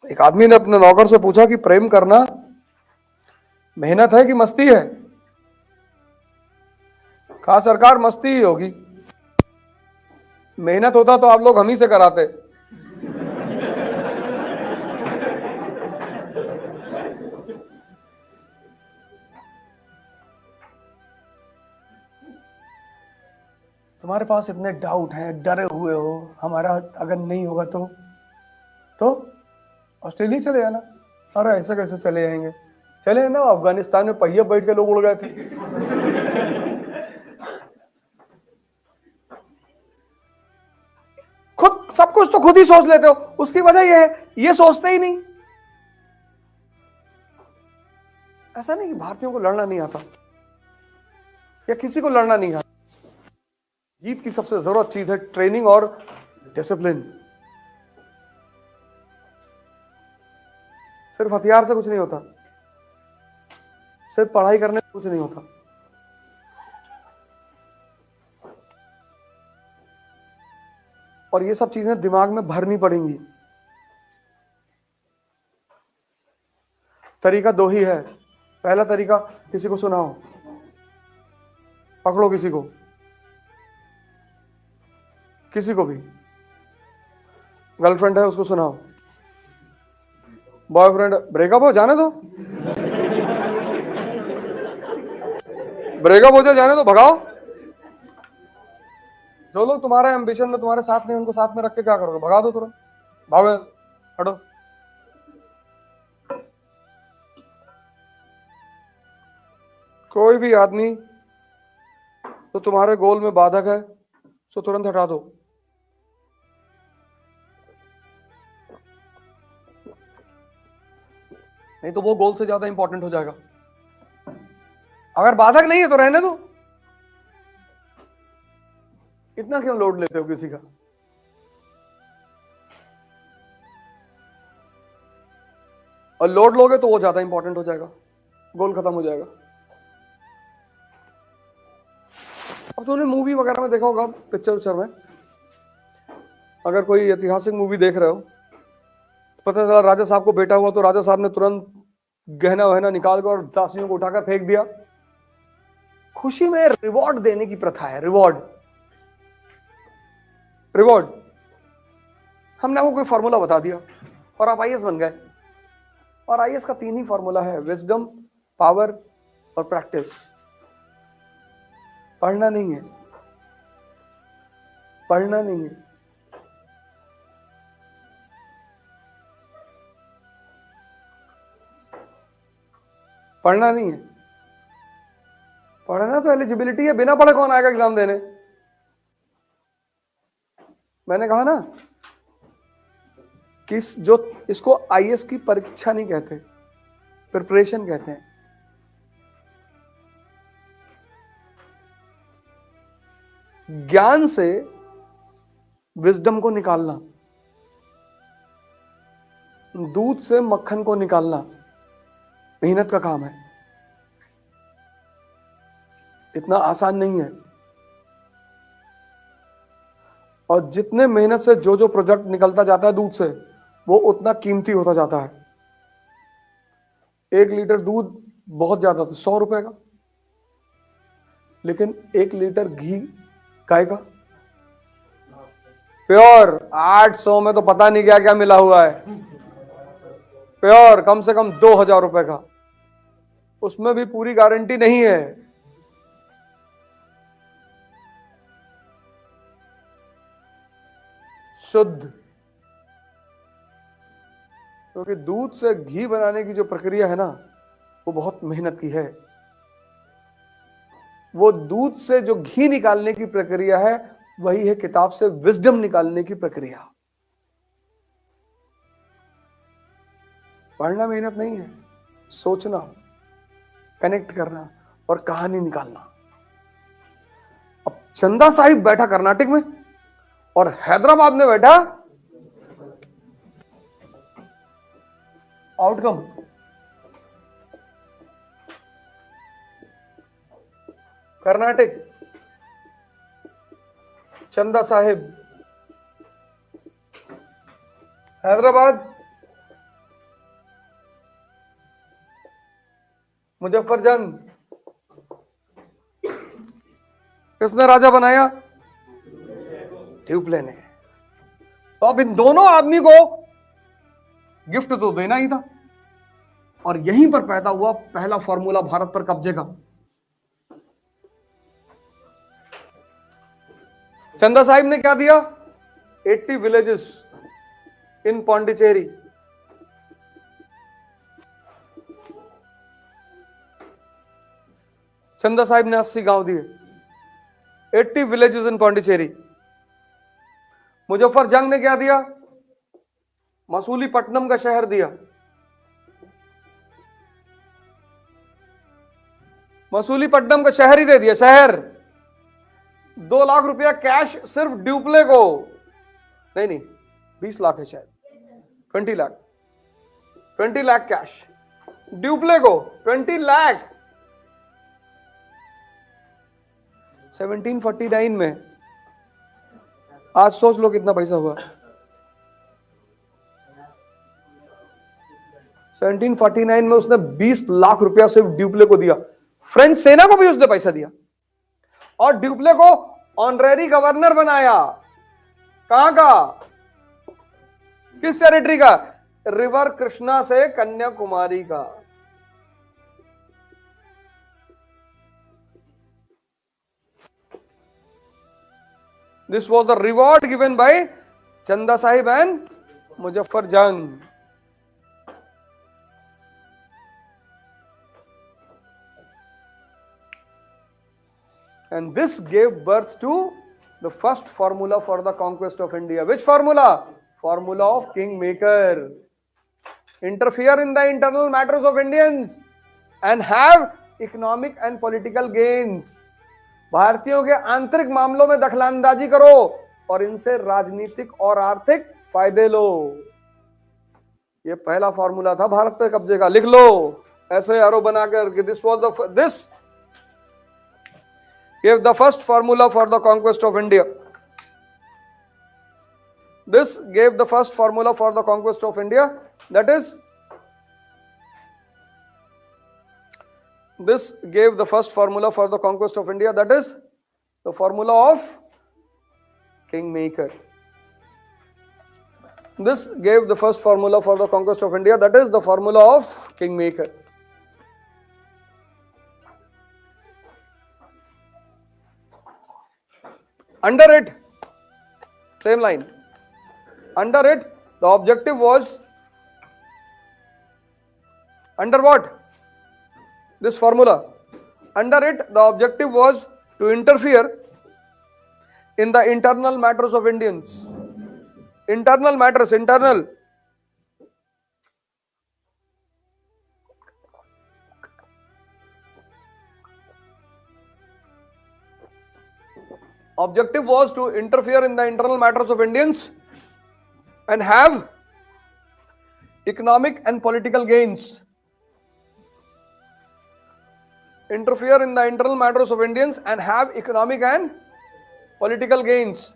एक आदमी ने अपने नौकर से पूछा कि प्रेम करना मेहनत है कि मस्ती है? कहा सरकार मस्ती ही होगी, मेहनत होता तो आप लोग हम ही से कराते। तुम्हारे पास इतने डाउट हैं, डरे हुए हो, हमारा अगर नहीं होगा तो ऑस्ट्रेलिया चले जाना। अरे ऐसे कैसे चले जाएंगे? चले ना, अफगानिस्तान में पहिए बैठ के लोग उड़ गए थे। खुद सब कुछ तो खुद ही सोच लेते हो, उसकी वजह यह है ये सोचते ही नहीं। ऐसा नहीं कि भारतीयों को लड़ना नहीं आता या किसी को लड़ना नहीं आता। जीत की सबसे जरूरत चीज है ट्रेनिंग और डिसिप्लिन। सिर्फ हथियार से कुछ नहीं होता, सिर्फ पढ़ाई करने से कुछ नहीं होता। और ये सब चीजें दिमाग में भरनी पड़ेंगी। तरीका दो ही है। पहला तरीका, किसी को सुनाओ, पकड़ो किसी को भी, गर्लफ्रेंड है उसको सुनाओ, बॉयफ्रेंड ब्रेकअप हो जाने दो, ब्रेकअप हो जाए जाने दो, भगाओ। जो लोग तुम्हारे एम्बिशन में तुम्हारे साथ नहीं, उनको साथ में रख के क्या करोगे? भगा दो तुरंत, भागो, हटो। कोई भी आदमी तो तुम्हारे गोल में बाधक है तो तुरंत हटा दो। नहीं तो वो गोल से ज्यादा इंपॉर्टेंट हो जाएगा। अगर बाधक नहीं है तो रहने दो। इतना क्यों लोड लेते हो किसी का? और लोड लोगे तो वो ज्यादा इंपॉर्टेंट हो जाएगा, गोल खत्म हो जाएगा। अब तुमने मूवी वगैरह में देखा होगा, पिक्चर में, अगर कोई ऐतिहासिक मूवी देख रहे हो, पता चला राजा साहब को बेटा हुआ तो राजा साहब ने तुरंत गहना वहना निकाल कर और दासियों को उठाकर फेंक दिया। खुशी में रिवॉर्ड देने की प्रथा है। रिवॉर्ड हमने आपको कोई फॉर्मूला बता दिया और आप आईएएस बन गए। और आईएएस का 3 ही फॉर्मूला है, विजडम, पावर और प्रैक्टिस। पढ़ना नहीं है, पढ़ना नहीं है। पढ़ना नहीं है, पढ़ना तो एलिजिबिलिटी है। बिना पढ़े कौन आएगा एग्जाम देने? मैंने कहा ना कि जो इसको आईएएस की परीक्षा नहीं कहते, प्रिपरेशन कहते हैं। ज्ञान से विजडम को निकालना, दूध से मक्खन को निकालना मेहनत का काम है, इतना आसान नहीं है। और जितने मेहनत से जो प्रोडक्ट निकलता जाता है दूध से, वो उतना कीमती होता जाता है। 1 लीटर दूध बहुत ज्यादा तो 100 रुपए का, लेकिन 1 लीटर घी काय का प्योर 800 में तो पता नहीं क्या क्या मिला हुआ है। प्योर कम से कम 2000 रुपए का, उसमें भी पूरी गारंटी नहीं है। शुद्ध, क्योंकि दूध से घी बनाने की जो प्रक्रिया है ना, वो बहुत मेहनत की है। वो दूध से जो घी निकालने की प्रक्रिया है, वही है किताब से विजडम निकालने की प्रक्रिया। पढ़ना मेहनत नहीं है, सोचना, कनेक्ट करना और कहानी निकालना। अब चंदा साहिब बैठा कर्नाटक में और हैदराबाद में बैठा आउटकम। कर्नाटक, चंदा साहिब, हैदराबाद, मुजफ्फर जंग किसने राजा बनाया? ट्यूपले ने। तो अब इन दोनों आदमी को गिफ्ट तो देना ही था, और यहीं पर पैदा हुआ पहला फॉर्मूला भारत पर कब्जे का। चंदा साहिब ने क्या दिया? 80 विलेजेस इन पौंडीचेरी। चंदा साहिब ने 80 गांव दिए, 80 विलेजेस इन पौंडीचेरी। मुजफ्फर जंग ने क्या दिया? मसूलीपट्टनम का शहर दिया। मसूलीपट्टनम का शहर ही दे दिया, शहर। 2 लाख रुपया कैश सिर्फ ड्यूप्ले को, नहीं नहीं 20 लाख है शायद, 20 लाख, 20 लाख कैश ड्यूप्ले को, 20 लाख। 1749 में, आज सोच लो कितना पैसा हुआ। 1749 में उसने 20 लाख रुपया सिर्फ ड्यूप्ले को दिया। फ्रेंच सेना को भी उसने पैसा दिया, और ड्यूप्ले को ऑनरेरी गवर्नर बनाया। कहां का? किस टेरिटरी का? रिवर कृष्णा से कन्याकुमारी का। This was the reward given by Chanda Sahib and Muzaffar Jang. And this gave birth to the first formula for the conquest of India. Which formula? Formula of Kingmaker. Interfere in the internal matters of Indians and have economic and political gains. भारतीयों के आंतरिक मामलों में दखलंदाजी करो और इनसे राजनीतिक और आर्थिक फायदे लो। ये पहला फॉर्मूला था भारत पे कब्जे का। लिख लो ऐसे एरो बनाकर कि this gave the first formula for the conquest of India. This gave the first formula for the conquest of India. That is, this gave the first formula for the conquest of India. That is the formula of Kingmaker. This gave the first formula for the conquest of India. That is the formula of Kingmaker. Under it, same line. Under it, the objective was, under what? This formula. Under it, the objective was to interfere in the internal matters of Indians. Internal matters, internal. Objective was to interfere in the internal matters of Indians and have economic and political gains. Interfere in the internal matters of Indians and have economic and political gains.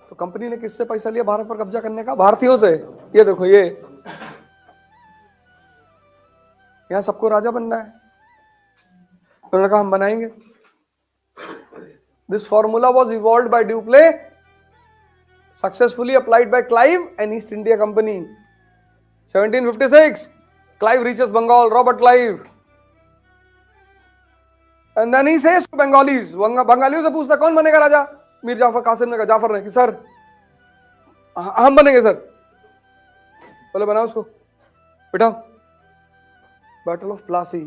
तो company ने किससे पैसा लिया भारत पर कब्जा करने का? भारतीयों से। ये देखो, ये यहां सबको राजा बनना है, उन्होंने कहा हम बनाएंगे। This formula was evolved by Dupleix, successfully applied by Clive and East India Company. 1756, Clive reaches Bengal, Robert Clive. And then he says to Bengalis, बंगालियों से पूछता कौन बनेगा राजा? मीर जाफर कासिम ने कहा, जाफर ने कि सर हम बनेंगे सर। बोले बनाओ उसको, बिठाओ। Battle of Plassey.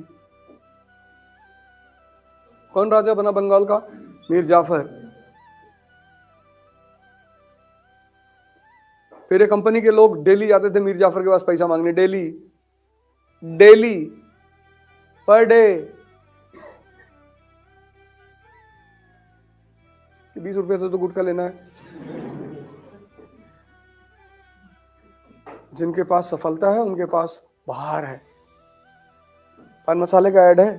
कौन राजा बना बंगाल का? मीर जाफर। फिर कंपनी के लोग डेली जाते थे मीर जाफर के पास पैसा मांगने, डेली पर डे 20 रुपए से तो गुटखा लेना है। जिनके पास सफलता है उनके पास बाहर है। पान मसाले का ऐड है।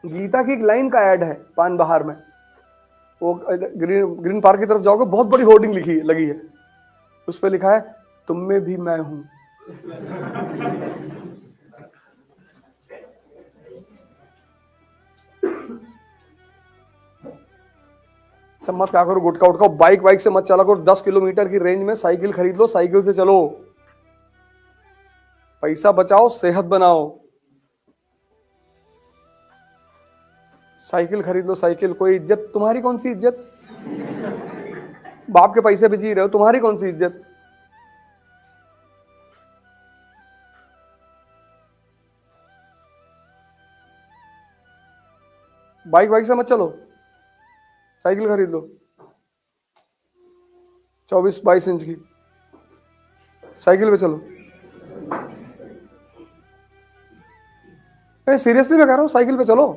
गीता की एक लाइन का ऐड है पान बहार में। वो ग्रीन पार्क की तरफ जाओगे, बहुत बड़ी होर्डिंग लिखी लगी है, उस पर लिखा है तुम में भी मैं हूं। सब मत क्या करो, गुटखा उठकाओ, बाइक से मत चला करो। 10 किलोमीटर की रेंज में साइकिल खरीद लो, साइकिल से चलो। पैसा बचाओ, सेहत बनाओ। साइकिल खरीद लो, साइकिल। कोई इज्जत, तुम्हारी कौन सी इज्जत? बाप के पैसे भी जी रहे हो, तुम्हारी कौन सी इज्जत? बाइक से मत चलो, साइकिल खरीद लो 24-22 इंच की, साइकिल पे चलो। सीरियसली मैं कह रहा हूं, साइकिल पे चलो।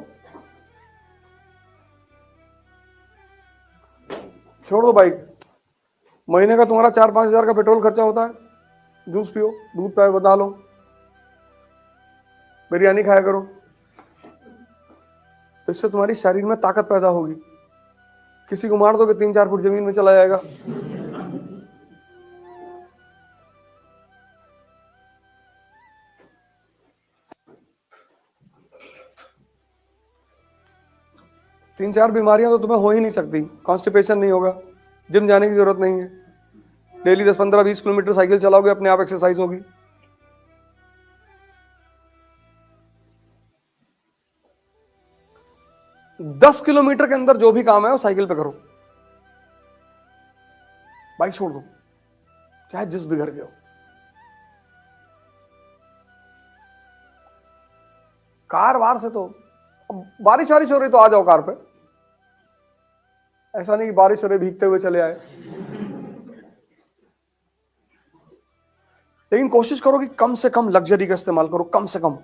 छोड़ दो बाइक। महीने का तुम्हारा 4-5 हजार का पेट्रोल खर्चा होता है। जूस पियो, दूध पाए बता लो, बिरयानी खाया करो, इससे तुम्हारी शरीर में ताकत पैदा होगी। किसी को मार दोगे 3-4 फुट जमीन में चला जाएगा। तीन चार बीमारियां तो तुम्हें हो ही नहीं सकती। कॉन्स्टिपेशन नहीं होगा, जिम जाने की जरूरत नहीं है, डेली 10-15-20 किलोमीटर साइकिल चलाओगे, अपने आप एक्सरसाइज होगी। दस किलोमीटर के अंदर जो भी काम है वो साइकिल पे करो। बाइक छोड़ दो, चाहे जिस भी घर के हो। कार वार से तो, बारिश वारिश हो रही तो आ जाओ कार पे, ऐसा नहीं कि बारिश हो रही भीगते हुए चले आए। लेकिन कोशिश करो कि कम से कम लग्जरी का इस्तेमाल करो, कम से कम।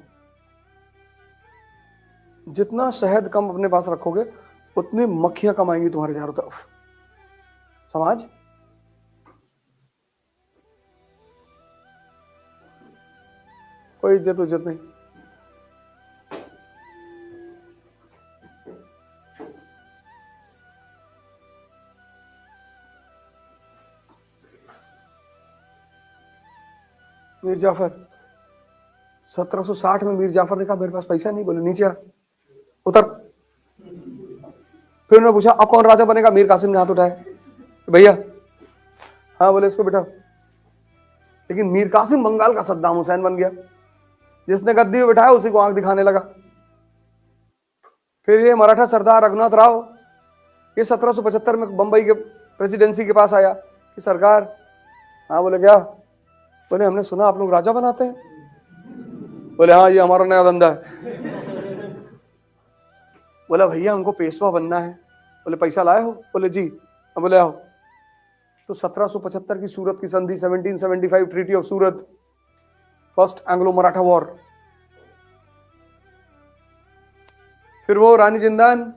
जितना शहद कम अपने पास रखोगे, उतनी मक्खियां कम आएंगी तुम्हारे चारों तरफ। समाज कोई इज्जत उज्जत नहीं। मीर जाफर 1760 में मीर जाफर ने कहा मेरे पास पैसा नहीं, बोले नीचे आ, उतर। फिर उन्होंने पूछा अब कौन राजा बनेगा? मीर कासिम ने हाथ उठाया, भैया। हाँ, बोले इसको बिठाओ। लेकिन मीर कासिम बंगाल का सद्दाम हुसैन बन गया, जिसने गद्दी में बिठाया उसी को आंख दिखाने लगा। फिर ये मराठा सरदार रघुनाथ राव, ये 1775 में बंबई के प्रेसिडेंसी के पास आया कि सरकार। हाँ, बोले क्या? बोले हमने सुना आप लोग राजा बनाते हैं। बोले हाँ, ये हमारा नया धंधा है। बोला भैया हमको पेशवा बनना है। बोले पैसा लाए हो? बोले जी। बोले आओ। तो 1775 की सूरत की संधि, 1775 treaty of Surat, first Anglo Maratha war. फिर वो रानी जिंदान,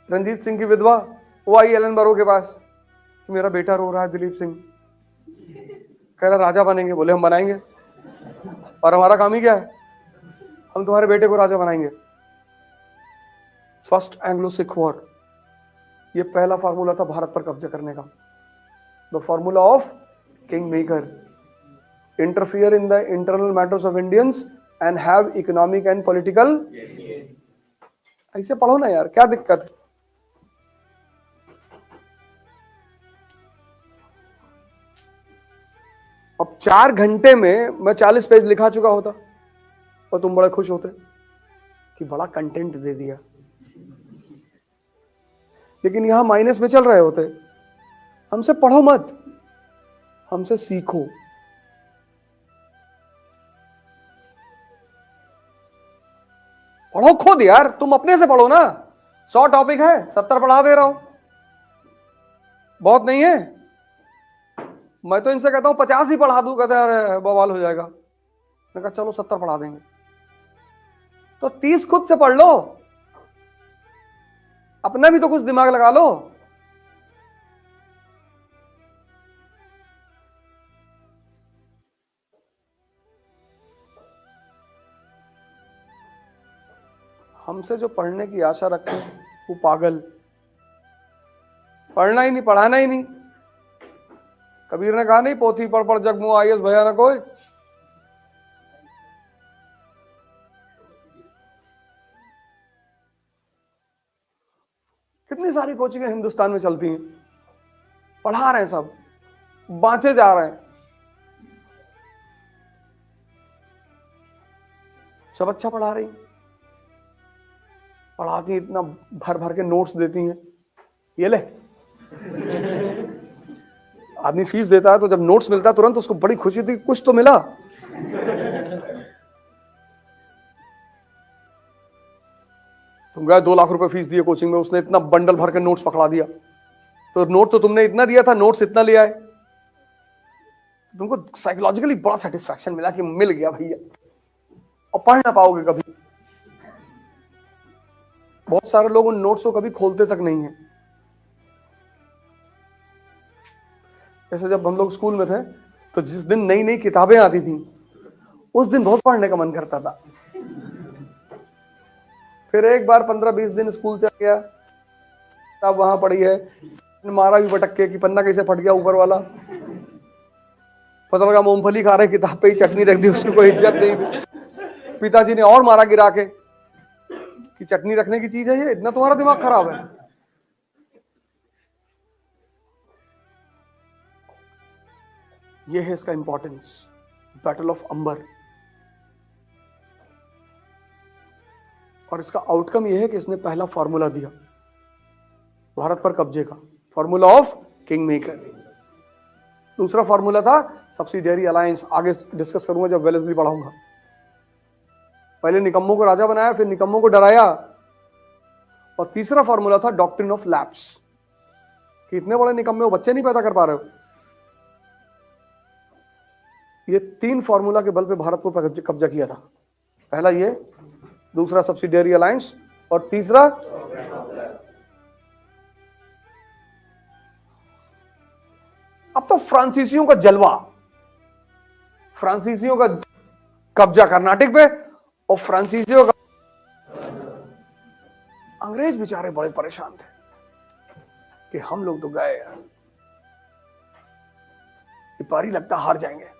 रंजीत सिंह की विधवा, वो आई एलन बरो के पास, मेरा बेटा रो रहा है दिलीप सिंह, कह रहा राजा बनेंगे। बोले हम बनाएंगे, और हमारा काम ही क्या है, हम तुम्हारे बेटे को राजा बनाएंगे। फर्स्ट एंग्लो सिख वॉर, ये पहला फार्मूला था भारत पर कब्जा करने का। The formula of king maker, interfere in the internal matters of Indians and have economic and political. ऐसे पढ़ो ना यार, क्या दिक्कत है? अब 4 घंटे में मैं 40 पेज लिखा चुका होता और तुम बड़े खुश होते कि बड़ा कंटेंट दे दिया। लेकिन यहां माइनस में चल रहे होते। हमसे पढ़ो मत, हमसे सीखो। पढ़ो खुद यार, तुम अपने से पढ़ो ना। 100 टॉपिक है, 70 पढ़ा दे रहा हूं, बहुत नहीं है। मैं तो इनसे कहता हूं 50 ही पढ़ा दूं, कहते यार बवाल हो जाएगा। मैं कहा चलो 70 पढ़ा देंगे। तो 30 खुद से पढ़ लो, अपना भी तो कुछ दिमाग लगा लो। हमसे जो पढ़ने की आशा रखे वो पागल। पढ़ना ही नहीं, पढ़ाना ही नहीं। कबीर ने कहा नहीं, पोथी पढ़ पढ़ जग मुँह आईएस भया न कोई। कितनी सारी कोचिंगें हिंदुस्तान में चलती हैं, पढ़ा रहे हैं, सब बांचे जा रहे हैं, सब अच्छा पढ़ा रही, पढ़ाती हैं, इतना भर भर के नोट्स देती हैं। ये ले, आदमी फीस देता है तो जब नोट्स मिलता है तुरंत उसको बड़ी खुशी थी, कुछ तो मिला। तुम गए 2 लाख रुपए फीस दिए कोचिंग में, उसने इतना बंडल भर के नोट्स पकड़ा दिया, तो नोट तो तुमने इतना दिया था, नोट्स इतना लिया है। तुमको साइकोलॉजिकली बड़ा सेटिस्फैक्शन मिला कि मिल गया भैया, और पढ़ ना पाओगे कभी। बहुत सारे लोग उन नोट्स को कभी खोलते तक नहीं है। जैसे जब हम लोग स्कूल में थे तो जिस दिन नई नई किताबें आती थी उस दिन बहुत पढ़ने का मन करता था। फिर एक बार 15-20 दिन स्कूल चल गया, तब वहां पड़ी है, मारा भी पटक के कि पन्ना कैसे फट गया ऊपर वाला। पता लगा मूंगफली खा रहे, किताब पे ही चटनी रख दी, उसकी कोई इज्जत नहीं थी। पिताजी ने और मारा गिरा के कि चटनी रखने की चीज है ये, इतना तुम्हारा दिमाग खराब है। ये है इसका इंपॉर्टेंस, बैटल ऑफ अंबर। और इसका आउटकम यह है कि इसने पहला फॉर्मूला दिया भारत पर कब्जे का, फॉर्मूला ऑफ किंग मेकर। दूसरा फॉर्मूला था सब्सिडियरी अलायंस, आगे डिस्कस करूंगा जब वेलेस्ली पढ़ाऊंगा। पहले निकम्मों को राजा बनाया, फिर निकम्मों को डराया। और तीसरा फॉर्मूला था डॉक्ट्रिन ऑफ लैप्स, कि इतने बड़े निकम्मे हो, बच्चे नहीं पैदा कर पा रहे हो। ये 3 फॉर्मूला के बल पे भारत को कब्जा किया था। पहला ये, दूसरा सब्सिडियरी अलायंस, और तीसरा अब तो फ्रांसीसियों का जलवा, फ्रांसीसियों का कब्जा कर्नाटक पे, और फ्रांसीसियों का, अंग्रेज बेचारे बड़े परेशान थे कि हम लोग तो गए, ये पारी लगता हार जाएंगे।